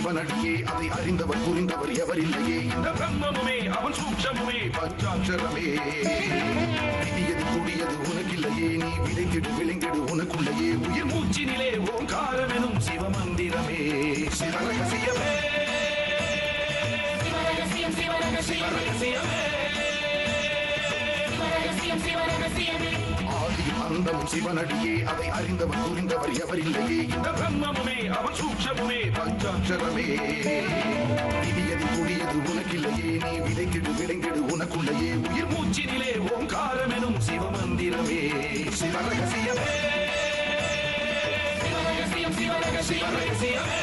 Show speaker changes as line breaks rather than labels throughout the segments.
சிவனடியே அதை அறிந்தவர் புரிந்தவர் எவரில்லையே இந்த பிரம்மமுமே அவன் சூட்சமுமே பஞ்சாட்சரமே விதியது கூடியது உனக்கில்லையே நீ விளைந்திடு விளைந்திடு உனக்குள்ளையே உயிர் மூச்சினிலே ஓங்காரமெனும் சிவமந்திரமே சிவரகசியமே ஆதியும் அந்தமும் சிவனடியே அதை அறிந்தவர் புரிந்தவர் எவரில்லையே இந்த பிரம்மமுமே அவன் சூட்சமுமே பஞ்சாட்சரமே விதியது கூடியது உனக்கில்லையே நீ விளைந்திடு விளைந்திடு உனக்குள்ளையே உயிர் மூச்சினிலே ஓங்காரமெனும் சிவமந்திரமே சிவரகசியமே சிவரகசியமே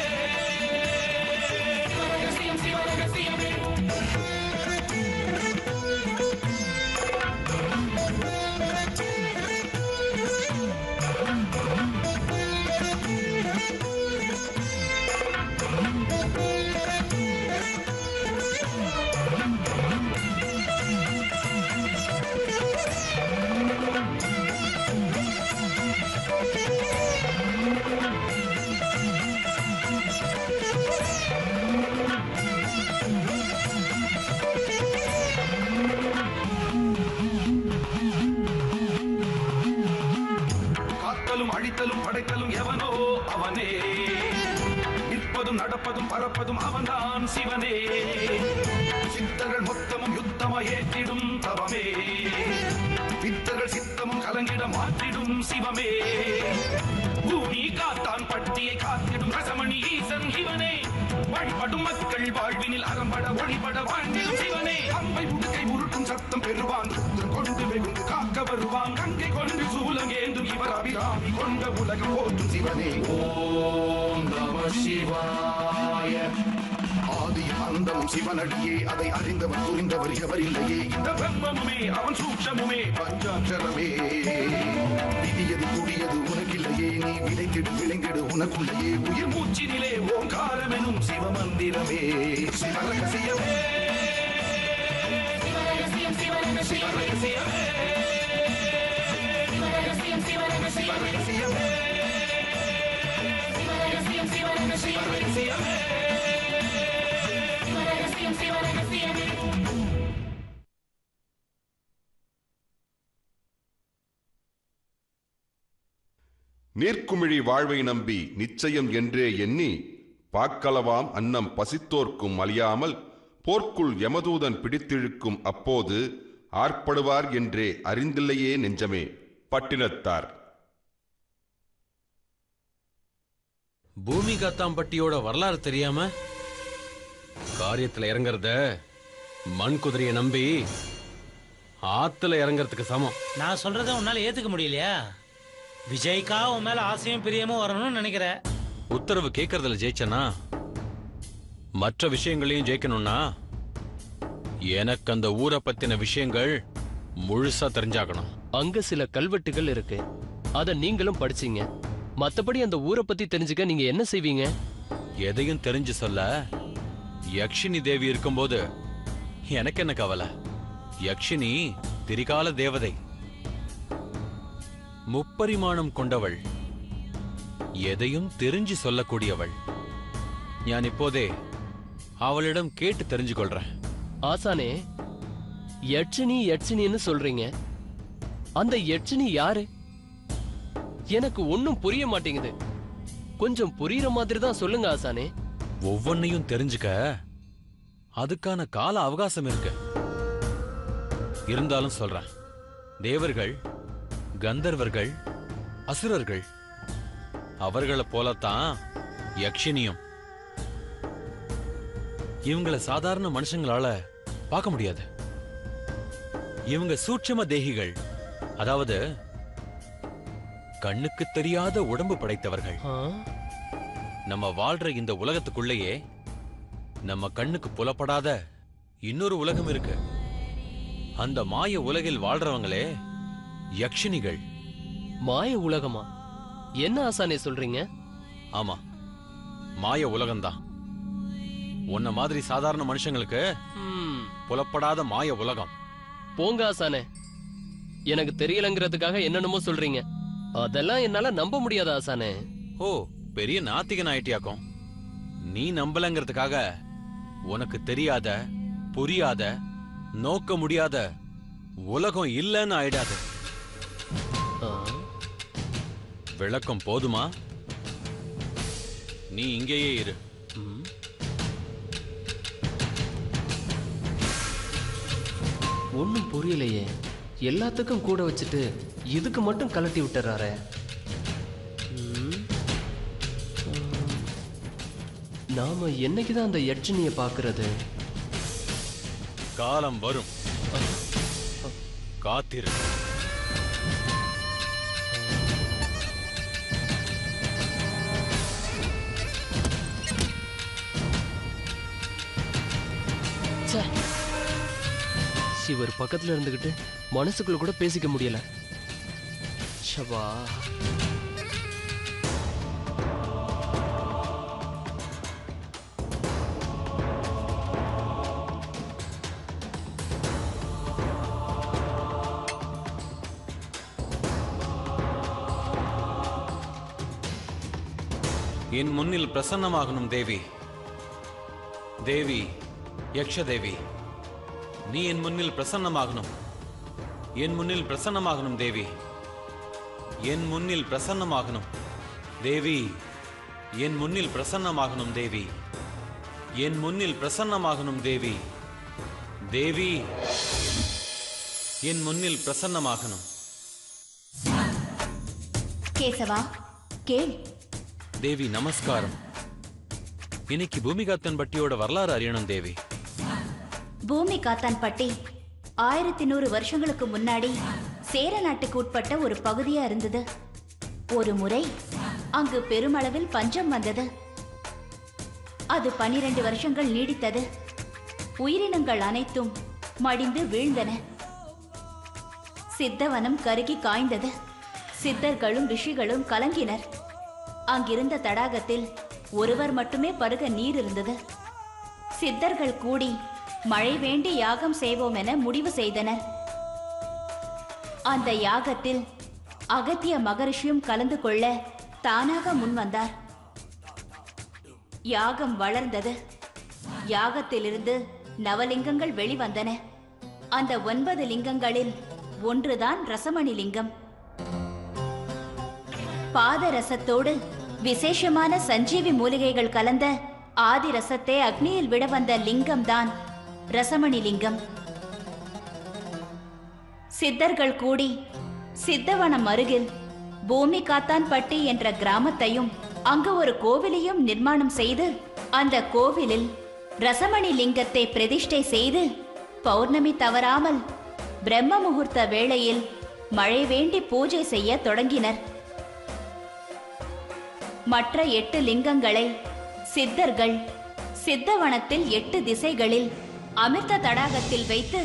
அழித்தலும் படைத்தலும் எவனோ அவனே நிற்பதும் நடப்பதும் பறப்பதும் அவன்தான் சிவனே சித்தர்கள் மொத்தமும் யுத்தமா ஏற்றிடும் தவமே பித்தர்கள் சித்தமும் கலங்கிட மாற்றிடும் சிவமே பூமி காத்தான் பட்டியை காத்திடும் ரசமணி ஈசன் இவனே வழிபடும் மக்கள் வாழ்வினில் அறம்பட ஒளிபட வாழ்ந்திடும் சிவனே அம்பை உடுக்கை உருட்டும் சத்தம் பெறுவான் கொண்டு வெகுண்டு காக்க வருவான் கங்கை கொண்டு சூலம் ஏந்தும் இவர் அபிராமி கொண்ட உலகம் போற்றும் சிவனே ஓம் நம சிவாய ஆதியும் அந்தமும் சிவனடியே அதை அறிந்தவர் புரிந்தவர் எவரில்லையே இந்த பிரம்மமுமே அவன் சூட்சமுமே பஞ்சாட்சரமே விதியது கூடியது உனக்கில்லையே நீ விளைந்திடு விளைந்திடு உனக்குள்ளையே உயிர் மூச்சினிலே ஓங்காரமெனும் சிவமந்திரமே சிவரகசியமே சிவரகசியமே சிவரகசியமே சிவரகசியமே
நீர்க்குமிழி வாழ்வை நம்பி நிச்சயம் என்றே எண்ணி பாக்களவாம் அன்னம் பசித்தோர்க்கும் அழியாமல் போர்க்குள் யமதூதன் பிடித்திழுக்கும் அப்போது ஆர்ப்படுவார் என்றே அறிந்தில்லையே நெஞ்சமே. பட்டினத்தார்.
பூமி காத்தாம்பட்டியோட வரலாறு தெரியாம காரியத்துல இறங்குறத மண் குதிரையை நம்பி ஆத்துல இறங்குறதுக்கு சமம்.
நான் சொல்றத உன்னால ஏத்துக்க முடியலையா? விஜய்க்கா உன் மேல ஆசையும் பிரியமும் வரணும்னு நினைக்கிற.
உத்தரவு கேட்கறதுல ஜெயிச்சனா மற்ற விஷயங்களையும் ஜெயிக்கணும்னா எனக்கு அந்த ஊரை பத்தின விஷயங்கள் முழுசா தெரிஞ்சாகணும்.
அங்க சில கல்வெட்டுகள் இருக்கு, அத நீங்களும் படிச்சீங்க. மத்தபடி அந்த ஊரை பத்தி தெரிஞ்சுக்க நீங்க என்ன செய்வீங்க?
எதையும் தெரிஞ்சு சொல்ல யக்ஷினி தேவி இருக்கும்போது எனக்கு என்ன கவலை? யக்ஷினி திரிகால தேவதை, முப்பரிமாணம் கொண்டவள், எதையும் தெரிஞ்சு சொல்லக்கூடியவள். நான் இப்போதே அவளிடம் கேட்டு தெரிஞ்சு கொள்றேன்.
ஆசானே, யட்சினி யட்சினின்னு சொல்றீங்க, அந்த யட்சினி யாரு? எனக்கு ஒன்னும் புரிய மாட்டேங்குது. கொஞ்சம் புரியுற மாதிரி தான் சொல்லுங்க ஆசானே.
ஒவ்வொன்னையும் தெரிஞ்சுக்க அதுக்கான கால அவகாசம் இருக்கு. இருந்தாலும் சொல்றேன். தேவர்கள், கந்தர்வர்கள், அசுரர்கள், அவர்களை போலத்தான் யக்ஷினியும். இவங்களை சாதாரண மனுஷங்களால பார்க்க முடியாது. இவங்க சூட்சும தேகிகள், அதாவது கண்ணுக்கு தெரியாத உடம்பு படைத்தவர்கள். நம்ம வாழ்ற இந்த உலகத்துக்குள்ளேயே நம்ம கண்ணுக்கு புலப்படாத இன்னொரு உலகம் இருக்கு. அந்த மாய உலகில் வாழ்றவங்களே யக்ஷினிகள்.
மாய உலகமா? என்ன ஆசானே சொல்றீங்க?
ஆமா, மாய உலகம்தான். உன்ன மாதிரி சாதாரண மனுஷங்களுக்கு புலப்படாத மாய உலகம்.
போங்க ஆசானே, எனக்கு தெரியலங்கிறதுக்காக என்னென்னமோ சொல்றீங்க. அதெல்லாம் என்னால நம்ப முடியாத ஆசானே.
ஓ, பெரிய நாத்திகன் ஆயிட்டியாக்கும். நீ நம்பலங்கிறதுக்காக உனக்கு தெரியாத, புரியாத, நோக்க முடியாத உலகம் இல்லைன்னு ஆயிடாது.
ஆ,
விளக்கம் போதுமா? நீ இங்கேயே இரு.
ம். ஒண்ணும் புரியலையே. எல்லாத்துக்கும் கூட வச்சுட்டு இதுக்கு மட்டும் கலட்டி விட்டுறாரே. நாம என்னைக்குதான் அந்த யட்சினியை பார்க்கறது?
காலம் வரும், காத்திரு.
ச்சே. இவர் பக்கத்துல இருந்துகிட்டு மனசுக்குள்ள கூட பேசிக்க முடியல. ஷபா.
என் முன்னில் பிரசன்னமாகணும் தேவி. தேவி, யக்ஷதேவி, நீ என் முன்னில் பிரசன்னமாகணும். என் முன்னில் பிரசன்னமாகணும் தேவி. என் முன்னில் பிரசன்னமாகணும் தேவி. என் முன்னில் பிரசன்னமாகணும் தேவி. என் முன்னில் பிரசன்னமாகணும் தேவி. தேவி, என் முன்னில் பிரசன்னமாகணும்.
கேசவா, கேள்.
தேவி நமஸ்காரம். இன்னைக்கு பூமிகாத்தன் பட்டியோட வரலாறு அறியணும் தேவி.
பூமி காத்தான் பட்டி 1100 வருஷங்களுக்கு முன்னாடி சேர நாட்டுக்கு உட்பட்ட ஒரு பகுதியா இருந்தது. ஒரு முறை அங்கு பெருமளவில் பஞ்சம் வந்தது. அது 12 வருஷங்கள் நீடித்தது. உயிரினங்கள் அனைத்தும் மடிந்து வீழ்ந்தன. சித்தவனம் கருகி காய்ந்தது. சித்தர்களும் ரிஷிகளும் கலங்கினர். அங்கிருந்த தடாகத்தில் ஒருவர் மட்டுமே பருக நீர் இருந்தது. சித்தர்கள் கூடி மழை வேண்டி யாகம் செய்வோம் என முடிவு செய்தனர். அந்த யாகத்தில் அகத்திய மகரிஷியும் கலந்து கொள்ள தானாக முன்வந்தார். யாகம் வளர்ந்தது. யாகத்திலிருந்து நவலிங்கங்கள் வெளிவந்தன. அந்த 9 லிங்கங்களில் ஒன்றுதான் ரசமணி லிங்கம். பாதரசத்தோடு விசேஷமான சஞ்சீவி மூலிகைகள் கலந்த ஆதி ரசத்தை அக்னியில் விட வந்த லிங்கம் தான் ரசமணி லிங்கம். சித்தர்கள் கூடி சித்தவனம் அருகில் பூமி காத்தான் பட்டி என்ற கிராமத்தையும் அங்கு ஒரு கோவிலையும் நிர்மாணம் செய்து அந்த கோவிலில் ரசமணி லிங்கத்தை பிரதிஷ்டை செய்து பௌர்ணமி தவறாமல் பிரம்ம முகூர்த்த வேளையில் மழை வேண்டி பூஜை செய்ய தொடங்கினர். மற்ற 8 லிங்கங்களை சித்தர்கள் சித்தவனத்தில் 8 திசைகளில் அமிர்த தடாகத்தில் வைத்து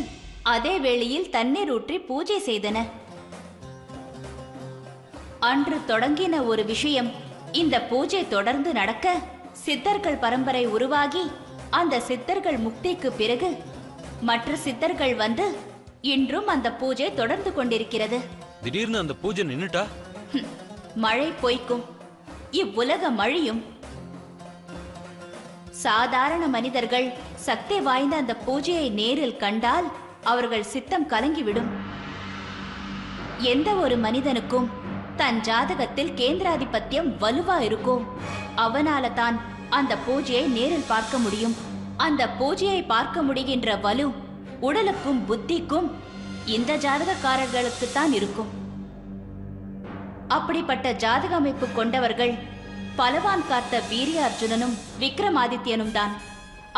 அதே வேளையில் தண்ணீர் ஊற்றி பூஜை செய்தனர். அன்று தொடங்கின ஒரு விஷயம் இந்த பூஜை தொடர்ந்து நடக்க சித்தர்கள் பரம்பரை உருவாகி அந்த சித்தர்கள் முக்திக்கு பிறகு மற்ற சித்தர்கள் வந்து இன்றும் அந்த பூஜை தொடர்ந்து கொண்டிருக்கிறது.
திடீர்னு அந்த பூஜை நின்னுட்டா
மழை பொய்க்கும், இவ்வுலகம் அழியும். சாதாரண மனிதர்கள் சக்தி வாய்ந்த அந்த பூஜையை நேரில் கண்டால் அவர்கள் சித்தம் கலங்கிவிடும். எந்த ஒரு மனிதனுக்கும் தன் ஜாதகத்தில் கேந்திராதிபத்தியம் வலுவா இருக்கும். அவனால தான் அந்த பூஜையை நேரில் பார்க்க முடியும். அந்த பூஜையை பார்க்க முடிகின்ற வலு உடலுக்கும் புத்திக்கும் இந்த ஜாதகக்காரர்களுக்குத்தான் இருக்கும். அப்படிப்பட்ட ஜாதக அமைப்பு கொண்டவர்கள் பலவான் காத்த வீரியார்ஜுனனும் விக்ரமாதித்யனும் தான்.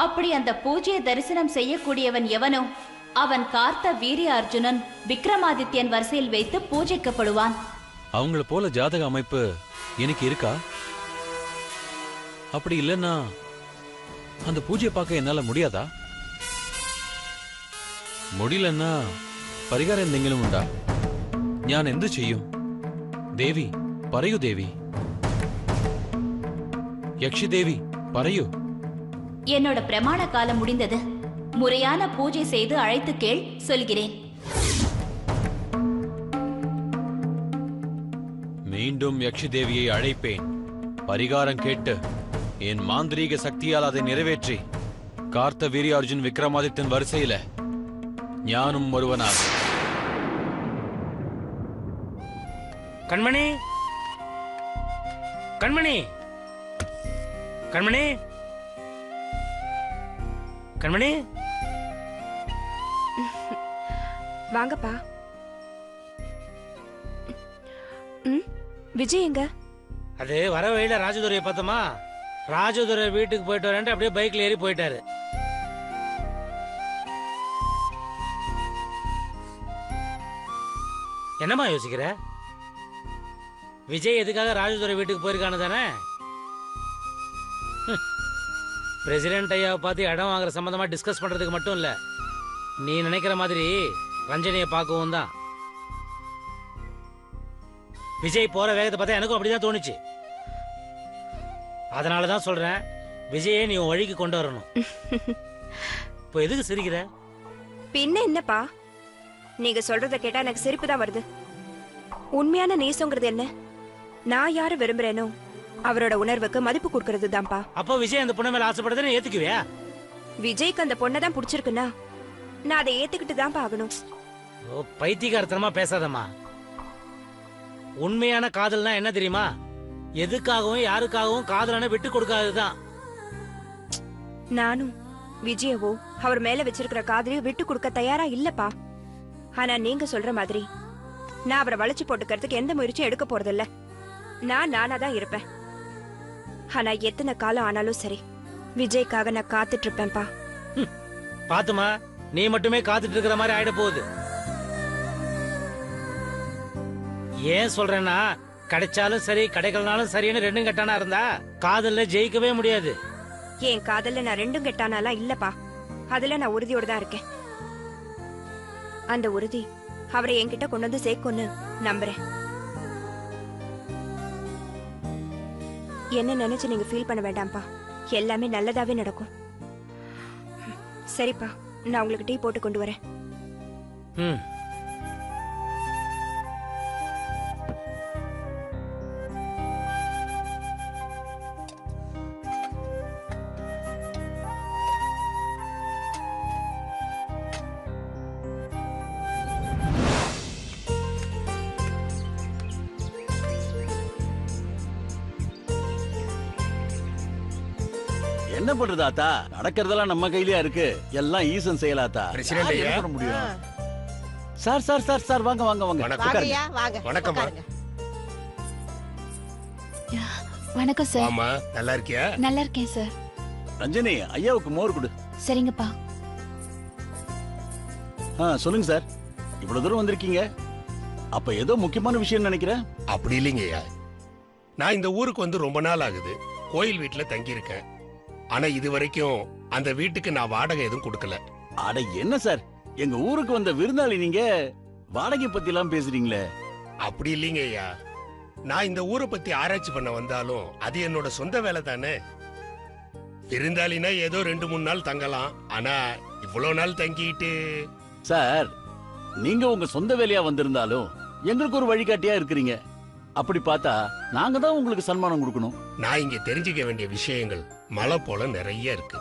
அப்படி அந்த பூஜையை தரிசனம் செய்யக்கூடியவன் எவனோ அவன் காத்த வீரியார்ஜுனன் விக்ரமாதித்யன் வரிசையில் வைத்து பூஜைக்கப்படுவான்.
அவங்கள போல ஜாதக அமைப்பு எனக்கு இருக்கா? அப்படி இல்லைன்னா அந்த பூஜையை பார்க்க என்னால முடியாதா? முடியலன்னா പരിഹാരം എന്തെങ്കിലും ഉണ്ടോ? ഞാൻ എന്തു ചെയ്യും? ദേവി പറയൂ. ദേവി, யக்ஷி தேவி പറയൂ.
என்னோட பிரமாண காலம் முடிந்தது. முறையான பூஜை செய்து அழைத்து கேள், சொல்கிறேன்.
மீண்டும் யக்ஷி தேவியை அழைப்பேன். பரிகாரம் கேட்டு என் மாந்திரீக சக்தியால் அதை நிறைவேற்றி கார்த்த வீரியார்ஜுன் விக்ரமாதித்தன் வரிசையில ஞானும் ஒருவனாக.
கண்மணி, கண்மணி, கண்மணி, கண்மணி.
வாங்கப்பா. விஜய் எங்க?
அது வர வழியில ராஜதுரையை பார்த்தோமா, ராஜதுரை வீட்டுக்கு போயிட்டு வரேன்ட்டு அப்படியே பைக்ல ஏறி போயிட்டாரு. என்னம்மா யோசிக்கிற? விஜய் எதுக்காக ராஜதுரை வீட்டுக்கு போயிருக்கானு தானே? பிரசிடென்ட் ஐயாவை பார்த்து இடம் வாங்குற சம்பந்தமா டிஸ்கஸ் பண்றதுக்கு மட்டும் இல்ல, நீ நினைக்கிற மாதிரி ரஞ்சனியை பார்க்கவும் தான். விஜய் போற வேகத்தை பார்த்தா எனக்கும் அப்படிதான் தோணுச்சு. அதனாலதான் சொல்றேன், விஜயை நீ உன் வழிக்கு கொண்டு வரணும். இப்போ எதுக்கு சிரிக்கிற?
பின்ன என்னப்பா, நீங்க சொல்றத கேட்டா எனக்கு சிரிப்பு தான் வருது. உண்மையான நேசங்கிறது என்ன? நான் யாரு விரும்புறேனோ அவரோட உணர்வுக்கு மதிப்பு கொடுக்கறது தான்ப்பா.
அப்போ விஜய் அந்த பொண்ணு மேல ஆசைப்படுறதை ஏத்துக்குவியா?
விஜய்க்கு அந்த பொண்ணை தான் பிடிச்சிருக்குன்னா நான் அதை ஏத்துக்கிட்டு தான் ஆகணும்.
ஓ, பைத்தியக்காரத்தனமா பேசாதம்மா. உண்மையான காதல்னா என்ன தெரியுமா? எதுக்காகவும் யாருக்காகவும் காதலனை விட்டு கொடுக்காததுதான்.
நானும் விஜயவோ அவர் மேல வச்சிருக்கிற காதலியை விட்டு கொடுக்க தயாரா இல்லப்பா. ஆனா நீங்க சொல்ற மாதிரி நான் அவரை வளைச்சு போட்டுக்கிறதுக்கு எந்த முயற்சியும் எடுக்க போறதில்ல. நான் நானா தான் இருப்பேன். ஆனா எத்தனை காலம் ஆனாலும் சரி, விஜய்க்காக நான் காத்துட்டு இருப்பேன்பா.
பாத்துமா, நீ மட்டுமே காத்துட்டு இருக்கிற மாதிரி ஆயிட போகுது. ஏன் சொல்றேன்னா, கிடைச்சாலும் சரி கிடைக்கலனாலும் சரின்னு ரெண்டும் கெட்டானா இருந்தா காதல்ல ஜெயிக்கவே முடியாது.
என் காதல்ல நான் ரெண்டும் கெட்டானாலாம் இல்லப்பா. அதுல நான் உறுதியோட தான் இருக்கேன். அந்த உறுதி அவரை என்கிட்ட கொண்டு வந்து சேர்க்கும்னு நம்புறேன். என்ன நினைச்சு நீங்க ஃபீல் பண்ண வேண்டாம்ப்பா. எல்லாமே நல்லதாவே நடக்கும். சரிப்பா, நான் உங்களுக்கு டீ போட்டு கொண்டு வரேன்.
ம்.
என்ன பண்றது ஆத்தா? நடக்கிறதெல்லாம் நம்ம கையிலயா இருக்கு. எல்லாம் ஈசன் செயலாத்தா.
பிரசிடென்ட் ஐயா.
என்ன பண்ண முடியும்? சார் சார் சார் சார் வாங்க வாங்க வாங்க. உட்காருங்க.
வணக்கம்மா.
வணக்கம் சார்.
ஆமா, நல்லா இருக்கியா?
நல்லா இருக்கேன் சார்.
ரஞ்சனி, ஐயாவுக்கு மோர் கொடு.
சரிங்கப்பா.
சொல்லுங்க சார். இவ்வளவு தூரம் வந்திருக்கீங்க. அப்ப ஏதோ முக்கியமான விஷயம் நினைக்கிறேன்.
அப்படி இல்லைங்க ஐயா. நான் இந்த ஊருக்கு வந்து ரொம்ப நாள் ஆகுது. கோயில் வீட்டுல தங்கி இருக்கேன். ஆனா இது வரைக்கும் அந்த வீட்டுக்கு நான் வாடகை எதுவும் கொடுக்கல.
அட என்ன சார், எங்க ஊருக்கு வந்த விருந்தாளி நீங்க வாடகை பத்தி எல்லாம் பேசுறீங்களே?
அப்படி இல்லைங்க ஐயா. நான் இந்த ஊரை பத்தி ஆராய்ச்சி பண்ண வந்தாலும் அது என்னோட சொந்த வேலை தானே. விருந்தாளினா ஏதோ 2-3 நாள் தங்கலாம். ஆனா இவ்வளவு நாள் தங்கிட்டு.
சார், நீங்க உங்க சொந்த வேலையா வந்திருந்தாலும் எங்களுக்கு ஒரு வழிகாட்டியா இருக்கிறீங்க. அப்படி பார்த்தா நாங்க தான் உங்களுக்கு சன்மானம் கொடுக்கணும்.
நான் இங்க தெரிஞ்சுக்க வேண்டிய விஷயங்கள் மலை போல நிறைய இருக்கு.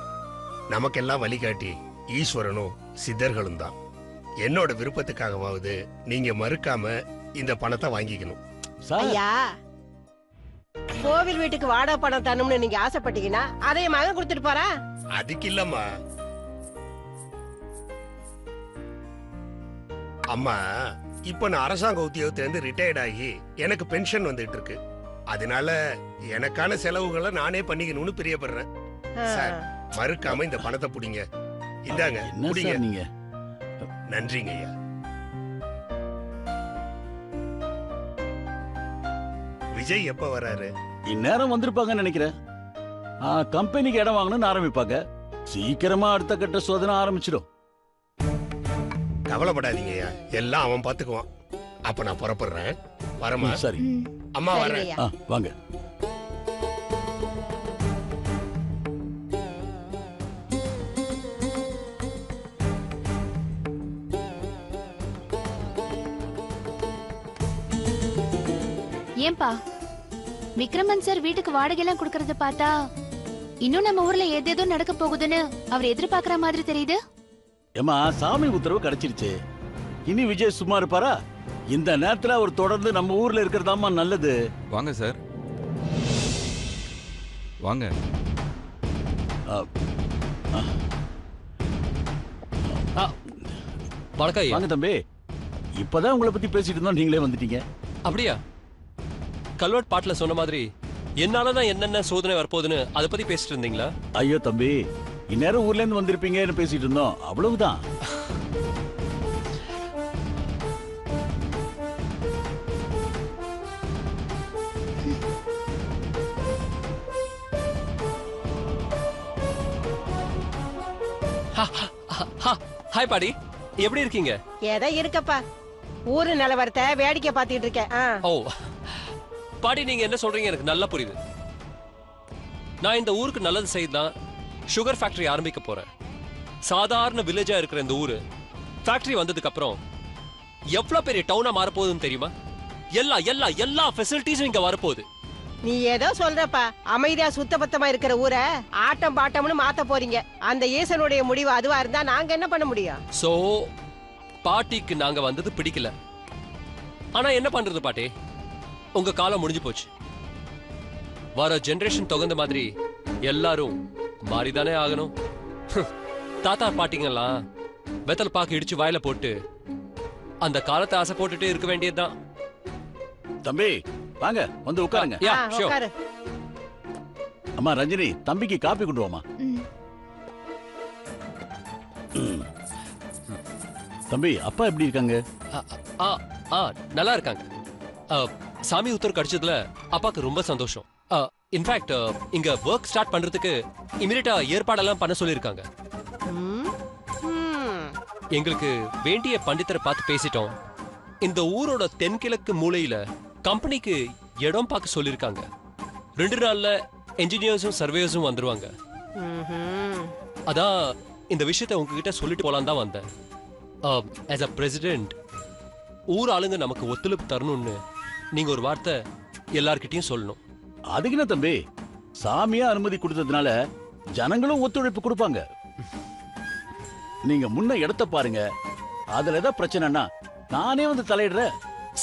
நமக்கெல்லாம் வழிகாட்டி ஈஸ்வரனும் சித்தர்களும் தான். என்னோட விருப்பத்துக்காகவாவது நீங்க மறுக்காம இந்த பணத்தை வாங்கிக்கணும்.
ஐயா, கோவில் வீட்டுக்கு வாடகை பணம் தரணும்னு நீங்க ஆசைப்பட்டீங்கன்னா அதை மகன் கொடுத்துட்டு போறா.
அதுக்கு இல்லம்மா. அம்மா, இப்ப நான் அரசாங்க உத்தியோகத்திலிருந்து ரிட்டையர்ட் ஆகி எனக்கு பென்ஷன் வந்துட்டு இருக்கு. அதனால எனக்கான செலவுகளை நானே பண்ணிக்கணும்னு பிரியப்படுறேன். சார், மறுக்காம இந்த பணத்தை புடிங்க. இந்தாங்க,
என்ன
புடிங்க.
சார் நீங்க?
நன்றிங்க ஐயா. விஜய் எப்ப வராரு?
இந்நேரம் வந்திருப்பாங்கன்னு நினைக்கிறேன். கம்பெனிக்கு இடம் வாங்கணும்னு ஆரம்பிப்பாங்க. சீக்கிரமா அடுத்த கட்ட சோதனை ஆரம்பிச்சிடும்.
கவலைப்படாதீங்க ஐயா, எல்லாம் அவன் பாத்துக்குவான். அப்ப நான் புறப்படுறேன். வரமா?
சரி.
அம்மா வரேன்.
வாங்க.
ஏன்பா, விக்ரமன் சார் வீட்டுக்கு வாடகை எல்லாம் கொடுக்கறத பார்த்தா
இன்னும் நம்ம ஊர்ல ஏதேதோ நடக்க போகுதுன்னு அவர் எதிர்பார்க்கற மாதிரி தெரியுது.
ஏமா சாமி உத்தரவு கிடைச்சிருச்சு. இனி விஜய் சும்மா இருப்பாரா? இந்த நேரத்துல அவர் தொடர்ந்து நம்ம ஊர்ல இருக்கிறதாமா நல்லது.
வாங்க சார், வாங்க.
வணக்கம்.
வாங்க தம்பி. இப்பதான் உங்களை பத்தி பேசிட்டு இருந்தோம், நீங்களே வந்துட்டீங்க.
அப்படியா? கல்வெட் பாட்டுல சொன்ன மாதிரி என்னாலதான் என்னென்ன சோதனை வரப்போகுதுன்னு அதை பத்தி பேசிட்டு இருந்தீங்களா?
ஐயோ தம்பி, இந்நேரம் ஊர்ல இருந்து வந்திருப்பீங்கன்னு பேசிட்டு இருந்தோம், அவ்வளவுதான்.
ஹாய் பாடி, எப்படி இருக்கீங்க?
ஏதோ இருக்கப்பா, ஊரு நிலவரத்தை வேடிக்கை பார்த்துட்டு இருக்கேன்.
ஓ பாடி, நீங்க என்ன சொல்றீங்க எனக்கு நல்லா புரியுது. நான் இந்த ஊருக்கு நல்லது செய்யலாம் சுகர் ஃபேக்டரி ஆரம்பிக்க போறேன். சாதாரண வில்லேஜா இருக்கிற இந்த ஊரு ஃபேக்டரி வந்ததுக்கு அப்புறம் எவ்வளவு பெரிய டவுனா மாறப்போகுதுன்னு தெரியுமா? எல்லா ஃபெசிலிட்டிஸும் இங்க வரப்போகுது.
நீ ஏதோ சொல்றப்பா, அமைதியா சுத்தபத்தமா இருக்கிற ஊரை ஆட்டம் பாட்டம்னு மாத்த போறீங்க. அந்த ஈசனுடைய முடிவு அதுவா இருந்தா நாங்க என்ன பண்ண முடியும்?
சோ பாட்டிக்கு நாங்க வந்தது பிடிக்கல. ஆனா என்ன பண்றது பாட்டி, உங்க காலம் முடிஞ்சு போச்சு. வர ஜெனரேஷன் தகுந்த மாதிரி எல்லாரும் மாறிதானே ஆகணும். தாத்தா பாட்டிங்கெல்லாம் வெத்தல் பாக்கு இடிச்சு வாயில போட்டு அந்த காலத்தை ஆசை போட்டுட்டு இருக்க வேண்டியதுதான்.
தம்பி வாங்க, வந்து உட்காருங்க. அம்மா ரஞ்சினி, தம்பிக்கு காப்பி கொண்டு வாமா. தம்பி, அப்பா எப்படி இருக்காங்க?
நல்லா இருக்காங்க. சாமி உத்தரவு கிடைச்சதுல அப்பாக்கு ரொம்ப சந்தோஷம். இன்ஃபேக்ட் இங்க ஒர்க் ஸ்டார்ட் பண்றதுக்கு இமிடியேட்டா ஏற்பாடெல்லாம் பண்ண சொல்லிருக்காங்க. எங்களுக்கு வேண்டிய பண்டிதரை பார்த்து பேசிட்டோம். இந்த ஊரோட தென்கிழக்கு மூலையில கம்பெனிக்கு இடம் பார்க்க சொல்லிருக்காங்க. 2 நாள்ல என்ஜினியர்ஸும் சர்வேயர்ஸும் வந்துருவாங்க. அதான் இந்த விஷயத்தை உங்ககிட்ட சொல்லிட்டு போலாம் தான் வந்தேன். as a president, ஊர் ஆளுங்க நமக்கு ஒத்துழைப்பு தரணும்னு நீங்க ஒரு வார்த்தை எல்லார்கிட்டயும் சொல்லணும்.
அதுக்கு என்ன தம்பி, சாமியா அனுமதி கொடுத்ததுனால ஜனங்களும் ஒத்துழைப்பு கொடுப்பாங்க. நீங்க முன்ன இடத்தை பாருங்க, அதுல ஏதாவது பிரச்சனைனா நானே வந்து தலையிடுறேன்.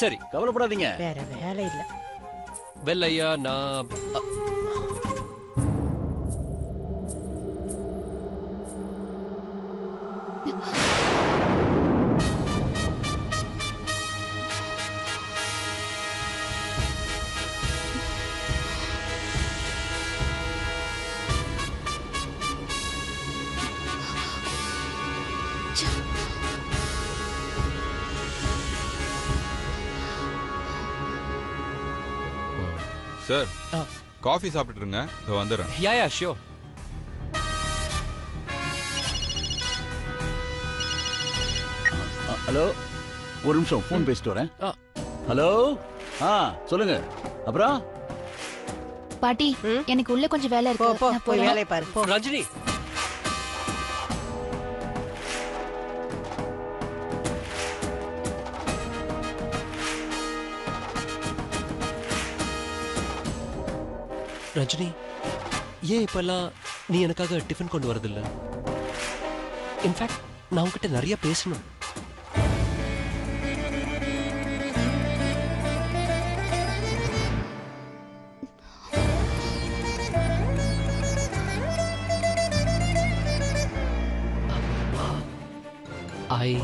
சரி,
கவலைப்படாதீங்க.
வேற வேலை இல்ல.
வெள்ளையா, நான்
சார், காஃபி சாப்பிட்டு இருங்க, வந்துடுறேன்.
Yeah sure.
ஹலோ, ஒரு நிமிஷம் போன் பேசிட்டு வரேன். ஹலோ, சொல்லுங்க. அப்புறம்
பாட்டி, எனக்கு உள்ள கொஞ்சம் வேலை இருக்கு.
போய் வேலைய பாரு.
ரஞ்சினி, ரஞ்சினி, ஏன் இப்பெல்லாம் நீ எனக்காக டிஃபன் கொண்டு வரதில்ல? இன்ஃபேக்ட் நான் உன்கிட்ட நிறைய பேசணும். I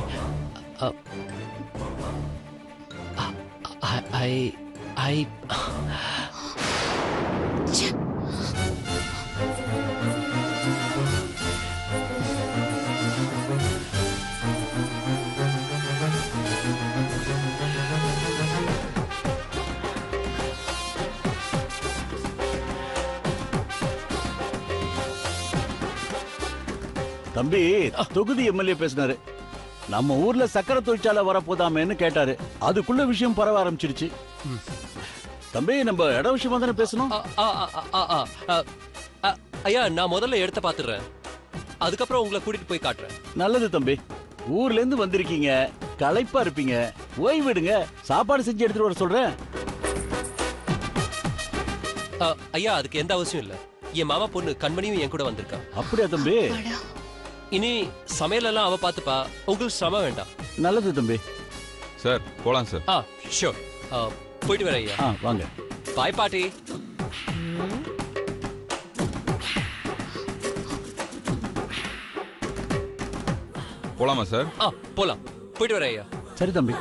தம்பி, தொகுதி எம்எல்ஏ பேசினாரு. நம்ம ஊர்ல சக்கரை தொழிற்சாலை வரப்போதாமேன்னு கேட்டாரு. அதுக்குள்ள விஷயம் பரவ ஆரம்பிச்சிருச்சு. தம்பி, நம்ம இட விஷயமா தானே பேசணும்.
ஐயா, நான் முதல்ல எடுத்து பாத்துறேன், அதுக்கப்புறம் உங்களை கூட்டிட்டு போய் காட்டுறேன்.
நல்லது தம்பி, ஊர்ல இருந்து வந்திருக்கீங்க, களைப்பா இருப்பீங்க, ஓய்விடுங்க. சாப்பாடு செஞ்சு எடுத்துட்டு வர சொல்றேன்.
ஐயா, அதுக்கு எந்த அவசியம் இல்ல. என் மாமா பொண்ணு கண்மணியும் என் கூட வந்திருக்கா.
அப்படியா தம்பி?
இனி சமையலெல்லாம் அவ பாத்துப்பா, உங்களுக்கு சிரமம் வேண்டாம்.
நல்லது தம்பி.
சார் போலாம் சார்.
ஷூர். போயிட்டு வரேன் ஐயா.
வாங்க.
பாய் பாட்டி.
போலாமா சார்?
போலாம். போயிட்டு வரேன் ஐயா.
சரி தம்பி.